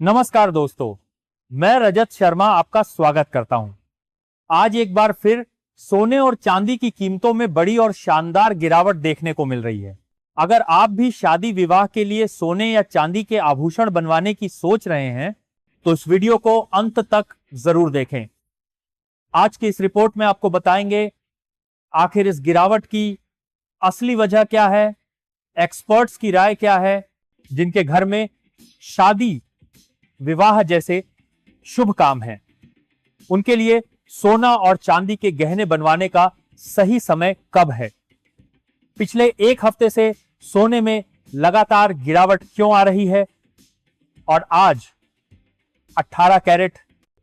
नमस्कार दोस्तों, मैं रजत शर्मा आपका स्वागत करता हूं। आज एक बार फिर सोने और चांदी की कीमतों में बड़ी और शानदार गिरावट देखने को मिल रही है। अगर आप भी शादी विवाह के लिए सोने या चांदी के आभूषण बनवाने की सोच रहे हैं तो इस वीडियो को अंत तक जरूर देखें। आज की इस रिपोर्ट में आपको बताएंगे आखिर इस गिरावट की असली वजह क्या है, एक्सपर्ट्स की राय क्या है, जिनके घर में शादी विवाह जैसे शुभ काम है, उनके लिए सोना और चांदी के गहने बनवाने का सही समय कब है। पिछले एक हफ्ते से सोने में लगातार गिरावट क्यों आ रही है और आज 18 कैरेट,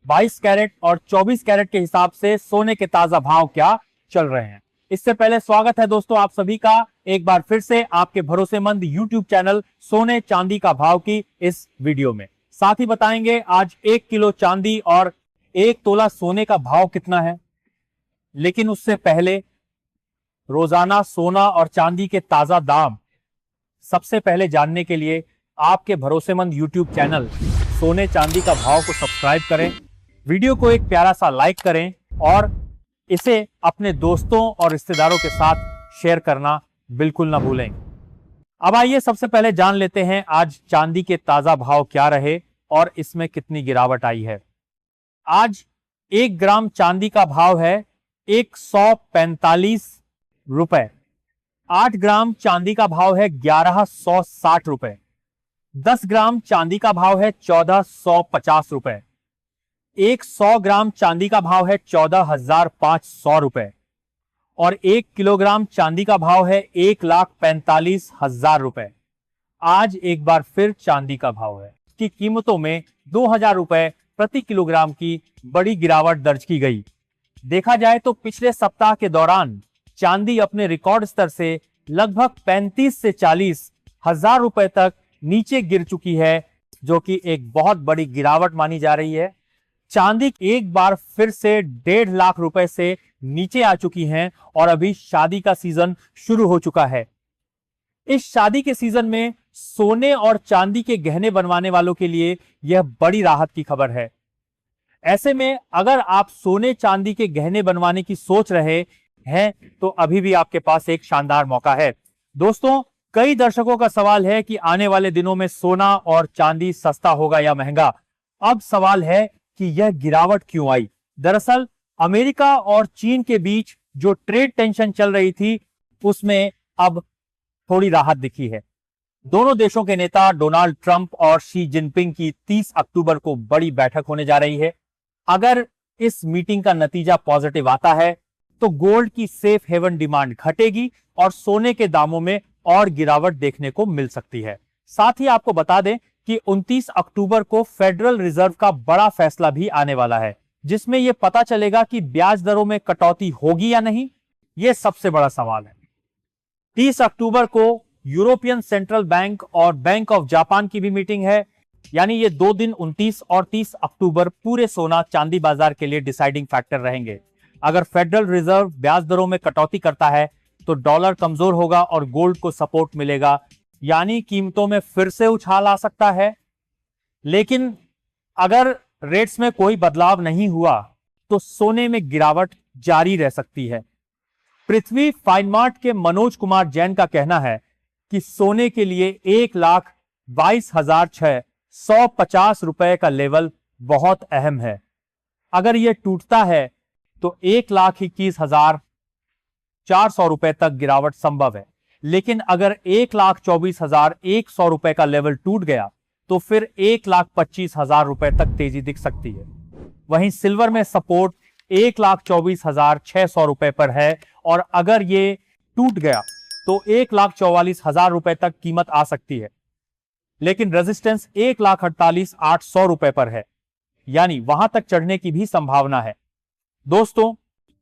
22 कैरेट और 24 कैरेट के हिसाब से सोने के ताजा भाव क्या चल रहे हैं। इससे पहले स्वागत है दोस्तों आप सभी का एक बार फिर से आपके भरोसेमंद YouTube चैनल सोने चांदी का भाव की इस वीडियो में। साथ ही बताएंगे आज 1 किलो चांदी और 1 तोला सोने का भाव कितना है। लेकिन उससे पहले रोजाना सोना और चांदी के ताजा दाम सबसे पहले जानने के लिए आपके भरोसेमंद YouTube चैनल सोने चांदी का भाव को सब्सक्राइब करें, वीडियो को एक प्यारा सा लाइक करें और इसे अपने दोस्तों और रिश्तेदारों के साथ शेयर करना बिल्कुल ना भूलें। अब आइए सबसे पहले जान लेते हैं आज चांदी के ताजा भाव क्या रहे और इसमें कितनी गिरावट आई है। आज 1 ग्राम चांदी का भाव है 145 रुपए। 8 ग्राम चांदी का भाव है 1160 रुपए। 10 ग्राम चांदी का भाव है 1450 रुपए। 100 ग्राम चांदी का भाव है 14,500 रुपए और 1 किलोग्राम चांदी का भाव है 1,45,000 रुपए। आज एक बार फिर चांदी का भाव है की कीमतों में 2,000 रुपए प्रति किलोग्राम की बड़ी गिरावट दर्ज की गई। देखा जाए तो पिछले सप्ताह के दौरान चांदी अपने रिकॉर्ड स्तर से लगभग 35 से 40 हजार रुपए तक नीचे गिर चुकी है, जो कि एक बहुत बड़ी गिरावट मानी जा रही है। चांदी एक बार फिर से 1.5 लाख रुपए से नीचे आ चुकी हैं और अभी शादी का सीजन शुरू हो चुका है। इस शादी के सीजन में सोने और चांदी के गहने बनवाने वालों के लिए यह बड़ी राहत की खबर है। ऐसे में अगर आप सोने चांदी के गहने बनवाने की सोच रहे हैं तो अभी भी आपके पास एक शानदार मौका है। दोस्तों, कई दर्शकों का सवाल है कि आने वाले दिनों में सोना और चांदी सस्ता होगा या महंगा। अब सवाल है कि यह गिरावट क्यों आई। दरअसल अमेरिका और चीन के बीच जो ट्रेड टेंशन चल रही थी उसमें अब थोड़ी राहत दिखी है। दोनों देशों के नेता डोनाल्ड ट्रंप और शी जिनपिंग की 30 अक्टूबर को बड़ी बैठक होने जा रही है। अगर इस मीटिंग का नतीजा पॉजिटिव आता है तो गोल्ड की सेफ हेवन डिमांड घटेगी और सोने के दामों में और गिरावट देखने को मिल सकती है। साथ ही आपको बता दें कि 29 अक्टूबर को फेडरल रिजर्व का बड़ा फैसला भी आने वाला है, जिसमें यह पता चलेगा कि ब्याज दरों में कटौती होगी या नहीं। यह सबसे बड़ा सवाल है। 30 अक्टूबर को यूरोपियन सेंट्रल बैंक और बैंक ऑफ जापान की भी मीटिंग है, यानी ये 2 दिन 29 और 30 अक्टूबर पूरे सोना चांदी बाजार के लिए डिसाइडिंग फैक्टर रहेंगे। अगर फेडरल रिजर्व ब्याज दरों में कटौती करता है तो डॉलर कमजोर होगा और गोल्ड को सपोर्ट मिलेगा, यानी कीमतों में फिर से उछाल आ सकता है। लेकिन अगर रेट्स में कोई बदलाव नहीं हुआ तो सोने में गिरावट जारी रह सकती है। पृथ्वी फाइनमार्ट के मनोज कुमार जैन का कहना है कि सोने के लिए 1,22,650 रुपए का लेवल बहुत अहम है। अगर यह टूटता है तो 1,21,400 रुपए तक गिरावट संभव है। लेकिन अगर 1,24,100 रुपए का लेवल टूट गया तो फिर 1,25,000 रुपए तक तेजी दिख सकती है। वहीं सिल्वर में सपोर्ट 1,24,600 रुपए पर है और अगर ये टूट गया तो 1,44,000 रुपए तक कीमत आ सकती है। लेकिन रेजिस्टेंस 1,48,800 रुपए पर है, यानी वहां तक चढ़ने की भी संभावना है। दोस्तों,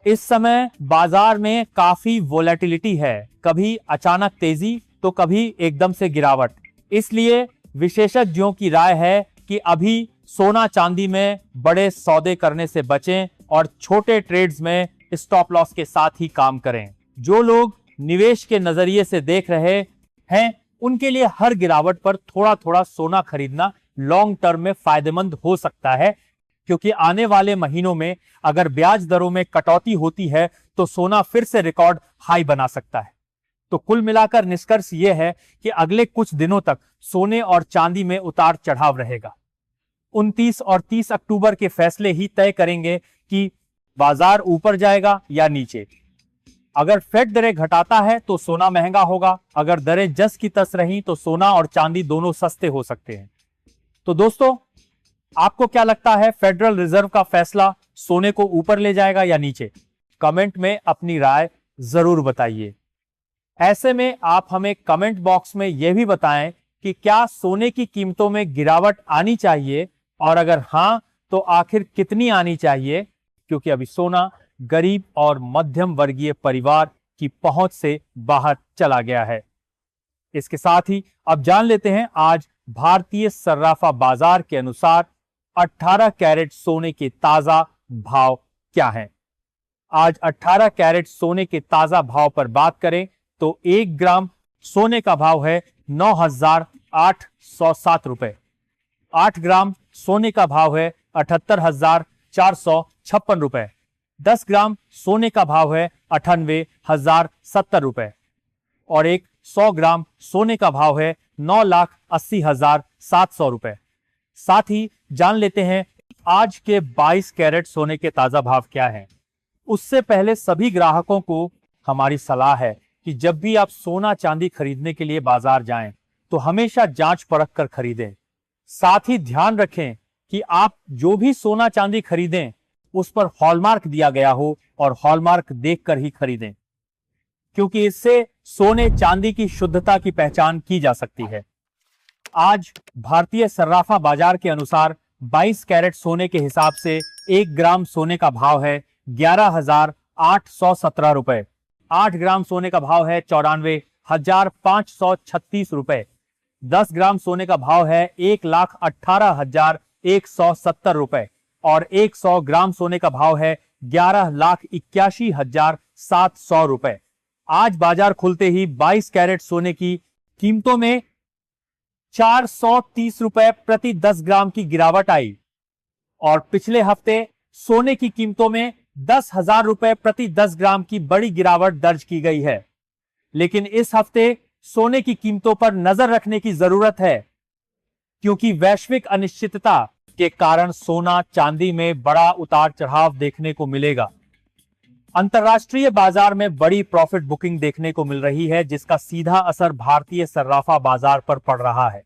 इस समय बाजार में काफी वोलेटिलिटी है, कभी अचानक तेजी तो कभी एकदम से गिरावट। इसलिए विशेषज्ञों की राय है कि अभी सोना चांदी में बड़े सौदे करने से बचें और छोटे ट्रेड्स में स्टॉप लॉस के साथ ही काम करें। जो लोग निवेश के नजरिए से देख रहे हैं उनके लिए हर गिरावट पर थोड़ा थोड़ा सोना खरीदना लॉन्ग टर्म में फायदेमंद हो सकता है, क्योंकि आने वाले महीनों में अगर ब्याज दरों में कटौती होती है तो सोना फिर से रिकॉर्ड हाई बना सकता है। तो कुल मिलाकर निष्कर्ष यह है कि अगले कुछ दिनों तक सोने और चांदी में उतार चढ़ाव रहेगा। 29 और 30 अक्टूबर के फैसले ही तय करेंगे कि बाजार ऊपर जाएगा या नीचे। अगर फेड दरें घटाता है तो सोना महंगा होगा, अगर दरें जस की तस रही तो सोना और चांदी दोनों सस्ते हो सकते हैं। तो दोस्तों, आपको क्या लगता है, फेडरल रिजर्व का फैसला सोने को ऊपर ले जाएगा या नीचे? कमेंट में अपनी राय जरूर बताइए। ऐसे में आप हमें कमेंट बॉक्स में यह भी बताएं कि क्या सोने की कीमतों में गिरावट आनी चाहिए, और अगर हां तो आखिर कितनी आनी चाहिए, क्योंकि अभी सोना गरीब और मध्यम वर्गीय परिवार की पहुंच से बाहर चला गया है। इसके साथ ही अब जान लेते हैं आज भारतीय सर्राफा बाजार के अनुसार 18 कैरेट सोने के ताजा भाव क्या हैं। आज 18 कैरेट सोने के ताजा भाव पर बात करें तो 1 ग्राम सोने का भाव है 9,807 रुपए। 8 ग्राम सोने का भाव है 78,456 रुपए। 10 ग्राम सोने का भाव है 98,070 रुपए और 100 ग्राम सोने का भाव है 9,80,700 रुपए। साथ ही जान लेते हैं आज के 22 कैरेट सोने के ताजा भाव क्या हैं। उससे पहले सभी ग्राहकों को हमारी सलाह है कि जब भी आप सोना चांदी खरीदने के लिए बाजार जाएं तो हमेशा जांच परख कर खरीदें। साथ ही ध्यान रखें कि आप जो भी सोना चांदी खरीदें उस पर हॉलमार्क दिया गया हो और हॉलमार्क देखकर ही खरीदें, क्योंकि इससे सोने चांदी की शुद्धता की पहचान की जा सकती है। आज भारतीय सर्राफा बाजार के अनुसार 22 कैरेट सोने के हिसाब से 1 ग्राम सोने का भाव है 11,817 रुपए। 8 ग्राम सोने का भाव है 94,536 रुपए। 10 ग्राम सोने का भाव है 1,18,170 रुपए और 100 ग्राम सोने का भाव है 11,81,700 रुपए। आज बाजार खुलते ही 22 कैरेट सोने की कीमतों में 430 रुपए प्रति 10 ग्राम की गिरावट आई और पिछले हफ्ते सोने की कीमतों में 10,000 रुपए प्रति 10 ग्राम की बड़ी गिरावट दर्ज की गई है। लेकिन इस हफ्ते सोने की कीमतों पर नजर रखने की जरूरत है, क्योंकि वैश्विक अनिश्चितता के कारण सोना चांदी में बड़ा उतार चढ़ाव देखने को मिलेगा। अंतरराष्ट्रीय बाजार में बड़ी प्रॉफिट बुकिंग देखने को मिल रही है, जिसका सीधा असर भारतीय सर्राफा बाजार पर पड़ रहा है।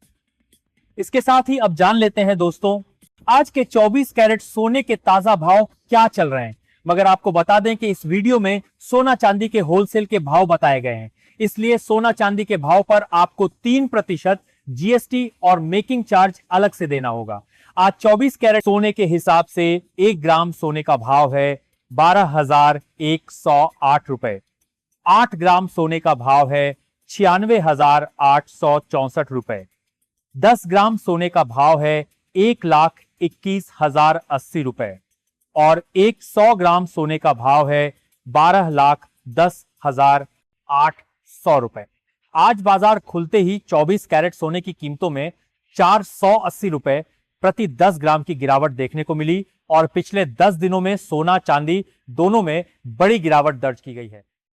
इसके साथ ही अब जान लेते हैं दोस्तों, आज के 24 कैरेट सोने के ताजा भाव क्या चल रहे हैं। मगर आपको बता दें कि इस वीडियो में सोना चांदी के होलसेल के भाव बताए गए हैं, इसलिए सोना चांदी के भाव पर आपको 3% जीएसटी और मेकिंग चार्ज अलग से देना होगा। आज 24 कैरेट सोने के हिसाब से 1 ग्राम सोने का भाव है 12,108 रुपए। 8 ग्राम सोने का भाव है 96,864 रुपए। 10 ग्राम सोने का भाव है 1,21,080 रुपए और 100 ग्राम सोने का भाव है 12,10,800 रुपए। आज बाजार खुलते ही 24 कैरेट सोने की कीमतों में 480 रुपए प्रति 10 ग्राम की गिरावट देखने को मिली और पिछले 10 दिनों में सोना चांदी दोनों में बड़ी गिरावट दर्ज की गई है।